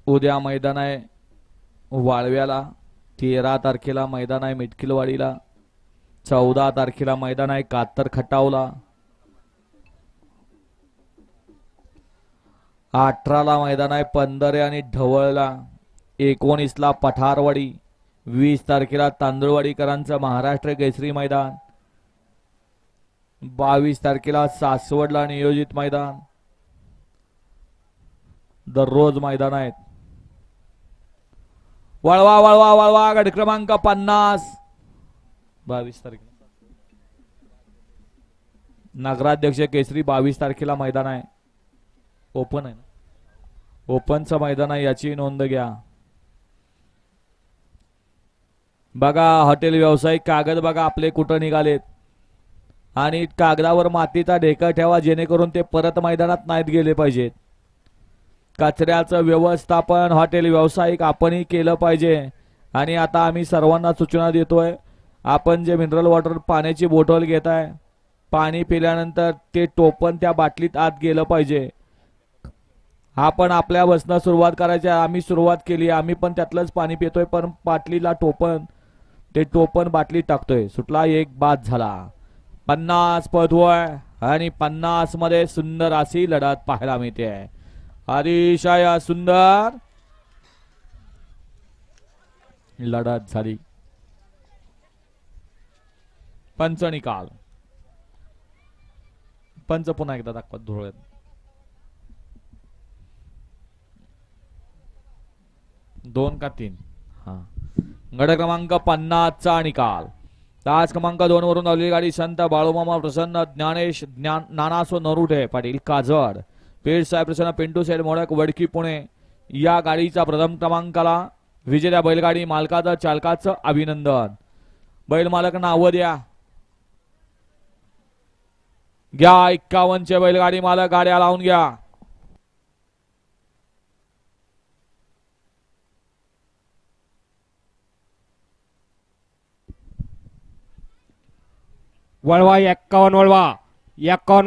उद्या मैदान आहे वाळव्याला, 13 तारखेला मैदान आहे मिटकिलवाडीला, 14 तारखेला मैदान आहे कातर खटावला, 18ला मैदान आहे पंधरे आणि ढवळला, 19ला पठारवाडी, 20 तारखेला तांदुळवाडीकरांचं महाराष्ट्र केसरी मैदान, 22 तारखेला सासवडला नियोजित मैदान. दररोज मैदान आहेत. वळवा वळवा वळवा गट क्रमांक 50. 22 तारखेला नगराध्यक्ष केसरी 22 तारखेला मैदान आहे. ओपन आहे, ओपनचं मैदान आहे, याची नोंद घ्या. बघा हॉटेल व्यावसायिक कागद बघा आपले कुठं निघालेत आणि कागदावर मातीचा ढेकर ठेवा जेणेकरून ते परत मैदानात नाहीत गेले पाहिजेत. कचऱ्याचं व्यवस्थापन हॉटेल व्यावसायिक आपणही केलं पाहिजे. आणि आता आम्ही सर्वांना सूचना देतोय, आपण जे मिनरल वॉटर पाण्याची बॉटल घेताय, पाणी पिल्यानंतर ते टोपण त्या बाटलीत आत गेलं पाहिजे. आपण आपल्या बसनं सुरुवात करायची, आम्ही सुरुवात केली, आम्ही पण त्यातलंच पाणी पितोय, पण बाटलीला टोपण, ते टोपण बाटलीत टाकतोय. सुटला एक बाद झाला. 50 पदवय आणि 50 मध्ये सुंदर अशी लढत पाहायला मिळते. अतिशय सुंदर लढत झाली. पंच निकाल. पंच पुन्हा एकदा दाखवत धुळ्यात. दोन का तीन. हा गट क्रमांक 50 चा निकाल. तास क्रमांक 2 वरून आलेली गाडी संत बाळूमामा प्रसन्न ज्ञानेश नानासो नरुटे पाटील काजड, पेठ साहेब प्रसन्न पिंटू सेठ मोडक वडकी पुणे, या गाडीचा प्रथम क्रमांकाला विजेत्या बैलगाडी मालकाचं चालकाचं अभिनंदन. बैल मालक नाव द्या. घ्या 51 चे बैलगाडी मालक गाड्या लावून घ्या. वळवा 51 वळवा 51